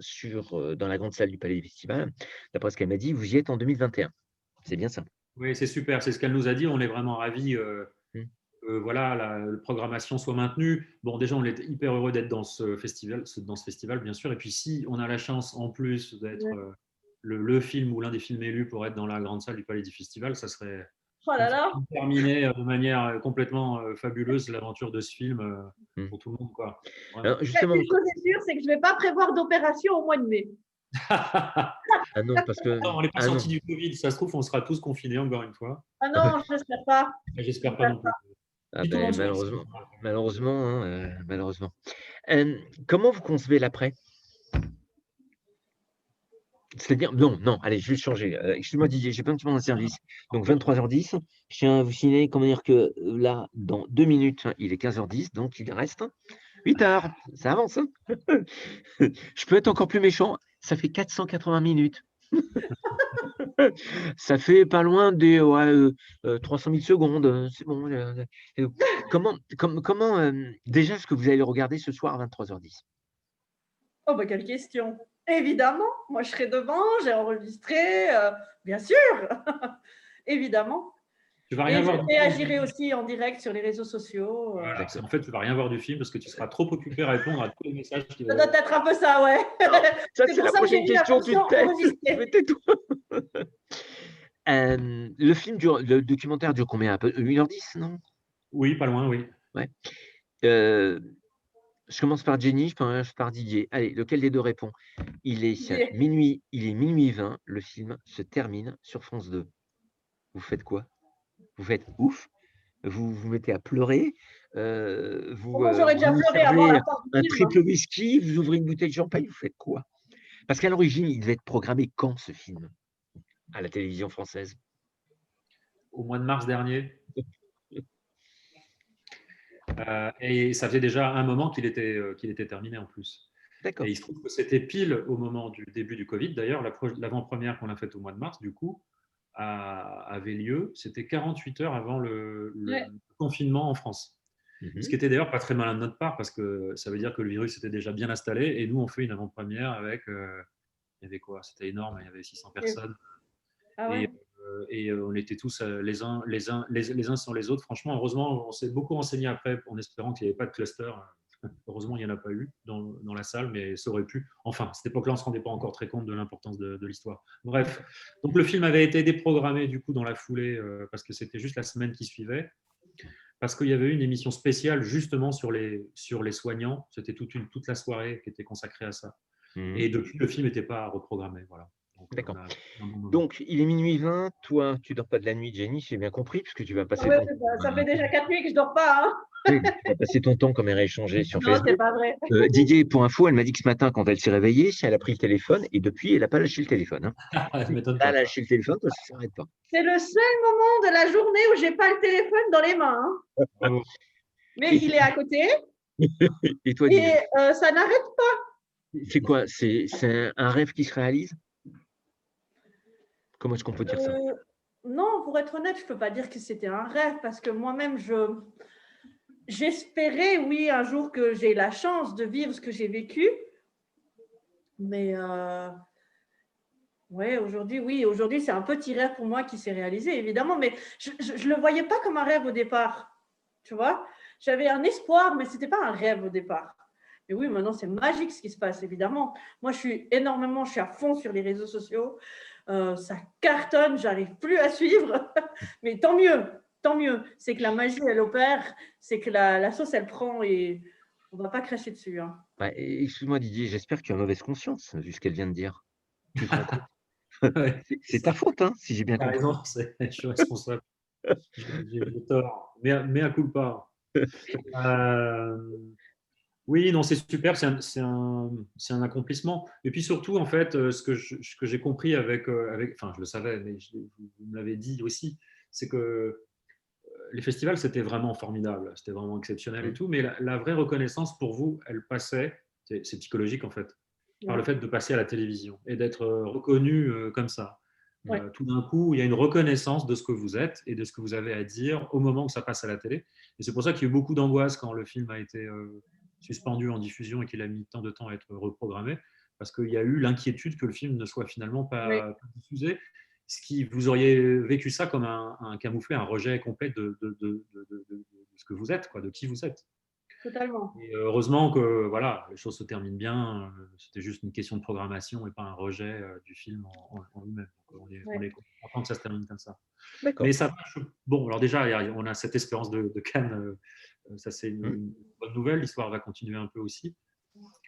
dans la grande salle du Palais des Festivals. D'après ce qu'elle m'a dit, vous y êtes en 2021. C'est bien ça? Oui, c'est super. C'est ce qu'elle nous a dit. On est vraiment ravis voilà, la programmation soit maintenue. Bon, déjà, on est hyper heureux d'être dans ce festival, bien sûr. Et puis, si on a la chance, en plus, d'être le film ou l'un des films élus pour être dans la grande salle du Palais du Festival, ça serait Oh là là. terminé de manière complètement fabuleuse l'aventure de ce film pour tout le monde, quoi. Alors, Une justement, chose est sûre, c'est que je ne vais pas prévoir d'opération au mois de mai. ah non, parce que. On n'est pas Ah non. sortis du Covid, ça se trouve, on sera tous confinés encore une fois. Ah non, je n'espère pas. J'espère pas non plus. Ah Si tout le ben, monde se malheureusement, vaccine. malheureusement, hein, malheureusement. Comment vous concevez l'après? C'est-à-dire, non, non, allez, je vais changer. Excuse-moi Didier, j'ai pas un petit moment de service. Donc 23h10, je tiens à vous signaler, comment dire que là, dans 2 minutes, hein, il est 15h10, donc il reste 8 heures. Ça avance, hein. Je peux être encore plus méchant, ça fait 480 minutes. Ça fait pas loin des 300 000 secondes. C'est bon. Comment déjà, est-ce que vous allez le regarder ce soir à 23h10? Oh, bah, quelle question. Évidemment, moi je serai devant, j'ai enregistré, bien sûr, évidemment. Tu vas Et rien je voir du film. réagirai aussi en direct sur les réseaux sociaux. Voilà, en fait, tu vas rien voir du film parce que tu seras trop occupé à répondre à tous les messages qui Ça doit être un peu ça, ouais. Ça, C'est c'est pour la ça que j'ai prochaine mis la question, tu fonction te tais. enregistrer. Mais tais-toi. Le film le documentaire dure combien? Un peu 1h10, non? Oui, pas loin, oui. Ouais. Je commence par Jenny, je commence par Didier. Allez, lequel des deux répond? Il est Didier. minuit, il est minuit 20, le film se termine sur France 2. Vous faites quoi? Vous faites ouf? Vous vous mettez à pleurer? Moi, j'aurais déjà Vous pleuré avant servez la fin du un film. triple whisky, vous ouvrez une bouteille de champagne, vous faites quoi? Parce qu'à l'origine, il devait être programmé quand ce film? À la télévision française? Au mois de mars dernier. Et ça faisait déjà un moment qu'il était terminé en plus. D'accord. Et il se trouve que c'était pile au moment du début du Covid. D'ailleurs, l'avant-première qu'on a faite au mois de mars, du coup, avait lieu. C'était 48 heures avant le Ouais. confinement en France. Mhm. Ce qui était d'ailleurs pas très malin de notre part parce que ça veut dire que le virus était déjà bien installé. Et nous, on fait une avant-première avec. Il y avait quoi? C'était énorme, il y avait 600 personnes. Ah ouais. Et on était tous les uns sur les autres. Franchement, heureusement, on s'est beaucoup renseigné après en espérant qu'il n'y avait pas de cluster. Heureusement, il n'y en a pas eu dans la salle, mais ça aurait pu. Enfin, à cette époque-là, on ne se rendait pas encore très compte de l'importance de l'histoire. Bref, donc le film avait été déprogrammé du coup dans la foulée parce que c'était juste la semaine qui suivait. Parce qu'il y avait eu une émission spéciale justement sur les soignants. C'était toute la soirée qui était consacrée à ça. Mhm. Et depuis, le film n'était pas reprogrammé. Voilà. D'accord. Un bon moment. Donc, il est minuit 20. Toi, tu dors pas de la nuit, Jenny, j'ai bien compris, puisque tu vas passer Ouais, ton ça fait déjà 4 nuits que je dors pas. Hein. oui, tu vas passer ton temps comme elle a échangé sur Non, c'est Facebook. pas vrai. Didier, pour info, elle m'a dit que ce matin, quand elle s'est réveillée, elle a pris le téléphone et depuis, elle n'a pas lâché le téléphone. Hein. Ça m'étonne Elle a pas. lâché le téléphone parce que ça ne s'arrête pas. C'est le seul moment de la journée où j'ai pas le téléphone dans les mains. Hein. Bravo. Mais il est à côté Et toi, Didier, et ça n'arrête pas. c'est quoi? C'est un rêve qui se réalise? Comment est-ce qu'on peut dire ça? Non, pour être honnête, je ne peux pas dire que c'était un rêve parce que moi-même, j'espérais, oui, un jour que j'ai la chance de vivre ce que j'ai vécu. Mais ouais, aujourd'hui, c'est un petit rêve pour moi qui s'est réalisé, évidemment. Mais je ne le voyais pas comme un rêve au départ. Tu vois, j'avais un espoir, mais ce n'était pas un rêve au départ. Mais oui, maintenant, c'est magique ce qui se passe, évidemment. Moi, je suis à fond sur les réseaux sociaux. Ça cartonne, j'arrive plus à suivre. Mais tant mieux. C'est que la magie, elle opère. C'est que la sauce, elle prend et on ne va pas cracher dessus. Hein. Bah, excuse-moi, Didier, j'espère que tu as mauvaise conscience, vu ce qu'elle vient de dire. Tu te rends compte? Ouais. C'est ta faute, hein, si j'ai bien T'as compris. raison, je suis responsable. J'ai tort. Mais à coup pas. Oui, non, c'est super, c'est un accomplissement. Et puis surtout, en fait, ce que j'ai compris enfin, je le savais, mais vous me l'avez dit aussi, c'est que les festivals, c'était vraiment formidable, c'était vraiment exceptionnel et tout, mais la vraie reconnaissance pour vous, elle passait, c'est psychologique en fait, par le fait de passer à la télévision et d'être reconnu comme ça. Ouais. Tout d'un coup, il y a une reconnaissance de ce que vous êtes et de ce que vous avez à dire au moment où ça passe à la télé. Et c'est pour ça qu'il y a eu beaucoup d'angoisse quand le film a été suspendu en diffusion et qu'il a mis tant de temps à être reprogrammé, parce qu'il y a eu l'inquiétude que le film ne soit finalement pas diffusé, ce qui vous auriez vécu ça comme un camouflet, un rejet complet de ce que vous êtes, quoi, de qui vous êtes. Totalement. Et heureusement que voilà, les choses se terminent bien. C'était juste une question de programmation et pas un rejet du film en lui-même. Donc, on est content que ça se termine comme ça. D'accord. Mais ça marche. Bon, alors déjà, on a cette espérance de Cannes. Ça, c'est Mmh. une bonne nouvelle. L'histoire va continuer un peu aussi.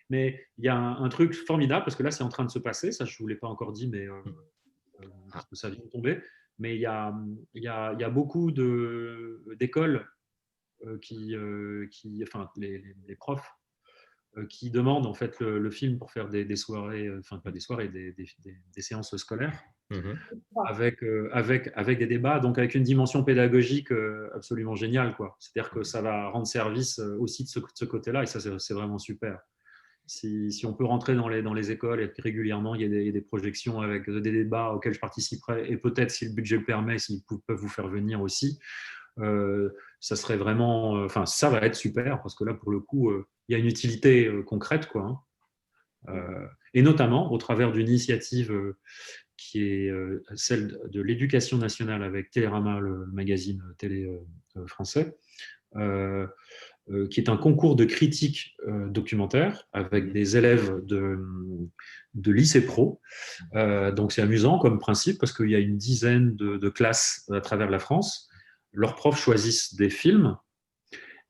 Mais il y a un truc formidable, parce que là, c'est en train de se passer. Ça, je ne vous l'ai pas encore dit, mais parce que ça vient de tomber. Mais il y a beaucoup d'écoles enfin, les profs qui demandent en fait le film pour faire des soirées, enfin pas des soirées, des séances scolaires Mmh. avec des débats, donc avec une dimension pédagogique absolument géniale, quoi. C'est-à-dire que ça va rendre service aussi de ce côté-là, et ça c'est vraiment super. Si on peut rentrer dans les écoles et que régulièrement il y a des projections avec des débats auxquels je participerai, et peut-être si le budget le permet, s'ils peuvent vous faire venir aussi, ça serait vraiment, enfin ça va être super, parce que là pour le coup il y a une utilité concrète, quoi, hein. Et notamment au travers d'une initiative qui est celle de l'éducation nationale avec Télérama, le magazine télé français, qui est un concours de critique documentaire avec des élèves de lycée pro. Donc c'est amusant comme principe, parce qu'il y a une dizaine de classes à travers la France. Leurs profs choisissent des films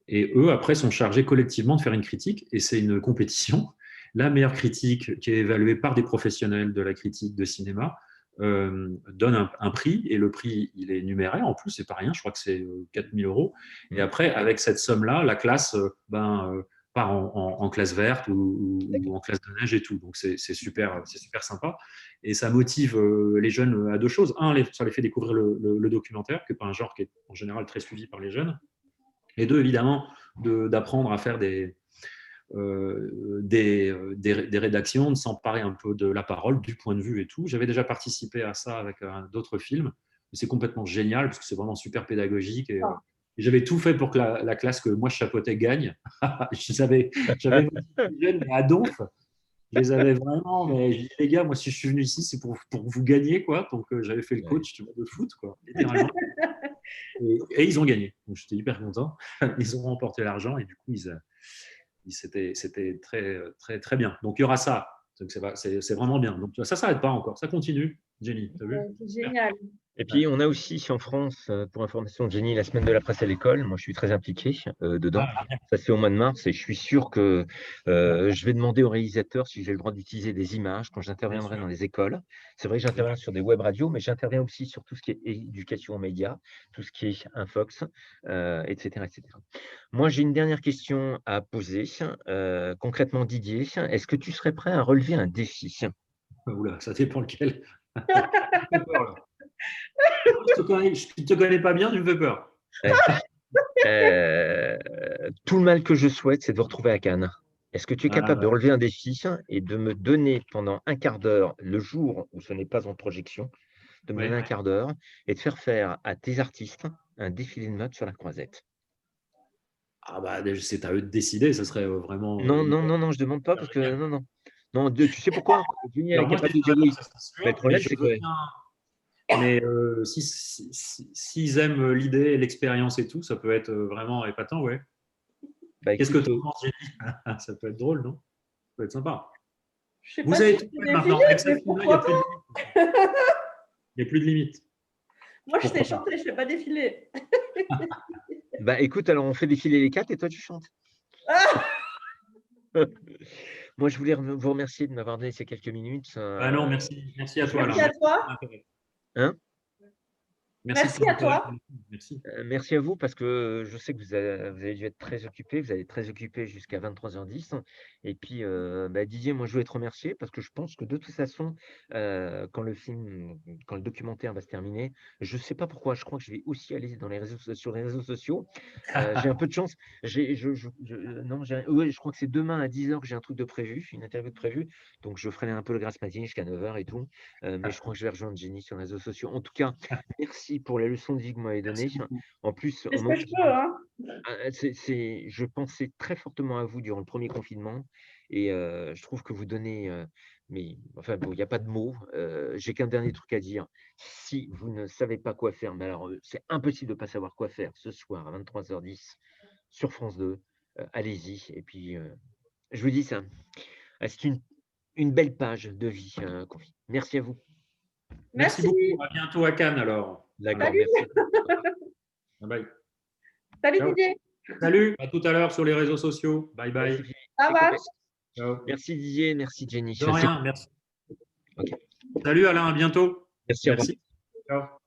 et eux, après, sont chargés collectivement de faire une critique, et c'est une compétition. La meilleure critique, qui est évaluée par des professionnels de la critique de cinéma, donne un prix, et le prix, il est numéraire en plus, c'est pas rien, je crois que c'est 4 000 €. Et après, avec cette somme-là, la classe part en classe verte ou en classe de neige et tout. Donc c'est super sympa. Et ça motive les jeunes à deux choses. Un, ça les fait découvrir le documentaire, qui n'est pas un genre qui est en général très suivi par les jeunes. Et deux, évidemment, d'apprendre à faire des rédactions, de s'emparer un peu de la parole, du point de vue et tout. J'avais déjà participé à ça avec d'autres films. C'est complètement génial, parce que c'est vraiment super pédagogique. Et j'avais tout fait pour que la classe que moi je chapeautais gagne. J'avais motivé les jeunes, mais à donf. Je les avais vraiment, mais je dis, les gars, moi si je suis venu ici, c'est pour vous gagner, quoi. Donc j'avais fait le coach de foot, quoi, littéralement. Et ils ont gagné. Donc j'étais hyper content. Ils ont remporté l'argent, et du coup, c'était très, très, très bien. Donc il y aura ça. C'est vraiment bien. Donc ça ne s'arrête pas encore. Ça continue, Jenny. Tu as vu? C'est génial. Et puis, on a aussi ici en France, pour information, Jenny, la semaine de la presse à l'école. Moi, je suis très impliqué dedans. Ça, c'est au mois de mars, et je suis sûr que je vais demander au réalisateur si j'ai le droit d'utiliser des images quand j'interviendrai dans les écoles. C'est vrai que j'interviens sur des web radios, mais j'interviens aussi sur tout ce qui est éducation aux médias, tout ce qui est Infox, etc., etc. Moi, j'ai une dernière question à poser. Concrètement, Didier, est-ce que tu serais prêt à relever un défi? Oula, ça dépend lequel. Je te connais pas bien, tu me fais peur. Tout le mal que je souhaite, c'est de vous retrouver à Cannes. Est-ce que tu es capable de relever un défi et de me donner pendant un quart d'heure, le jour où ce n'est pas en projection, de me donner un quart d'heure et de faire à tes artistes un défilé de mode sur la Croisette? Ah bah, c'est à eux de décider, ça serait vraiment. Non, non, non, non, je demande pas parce que non, non. Non, tu sais pourquoi? Junior Alors est moi, je capable de dire déciderais oui. pas, ça c'est Mais le sûr, mais problème, je c'est veux que bien. Mais s'ils aiment l'idée, l'expérience et tout, ça peut être vraiment épatant, ouais. bah, Qu'est-ce que écoute, tu en penses, Jenny? Ça peut être drôle, non? Ça peut être sympa. Je sais Vous pas avez si tout je fait fais maintenant. défiler, Avec mais cette film-là, il n'y a pourquoi plus de pas? limite. Il n'y a plus de limite. Moi, je sais Pourquoi pas? chanter, je ne fais pas défiler. bah, écoute, alors on fait défiler les 4 et toi tu chantes. Ah, Moi, je voulais vous remercier de m'avoir donné ces quelques minutes. Ah non, merci à toi, là. merci à Merci de ton toi. intérêt. Hein? Merci de Merci ton à intérêt. toi. Merci. Merci à vous parce que je sais que vous avez dû être très occupé. Vous allez être très occupé jusqu'à 23h10. Et puis, bah, Didier, moi, je voulais te remercier parce que je pense que de toute façon, quand le documentaire va se terminer, je ne sais pas pourquoi, je crois que je vais aussi aller sur les réseaux sociaux. J'ai un peu de chance. Non, ouais, je crois que c'est demain à 10h que j'ai un truc de prévu, une interview de prévu. Donc, je ferai un peu le grasse matin jusqu'à 9h et tout. Mais je crois que je vais rejoindre Jenny sur les réseaux sociaux. En tout cas, merci pour la leçon de vie que vous m'avez donnée. Merci beaucoup. En plus, C'est ce que je peux, hein. je pensais très fortement à vous durant le premier confinement et je trouve que vous donnez, mais enfin bon, il n'y a pas de mots. J'ai qu'un dernier truc à dire. Si vous ne savez pas quoi faire, mais alors c'est impossible de ne pas savoir quoi faire ce soir à 23h10 sur France 2. allez-y. Et puis, je vous dis ça, c'est une belle page de vie qu'on vit. Merci à vous. Merci beaucoup. À bientôt à Cannes alors. D'accord, Salut. merci. Bye bye. Salut Ciao. Didier. Salut, à tout à l'heure sur les réseaux sociaux. Bye bye. Merci, Ça c'est va. complet. Ciao. Merci Didier, merci Jenny. De rien, merci. Ok. Salut Alain, à bientôt. Merci, au revoir. Merci. Ciao.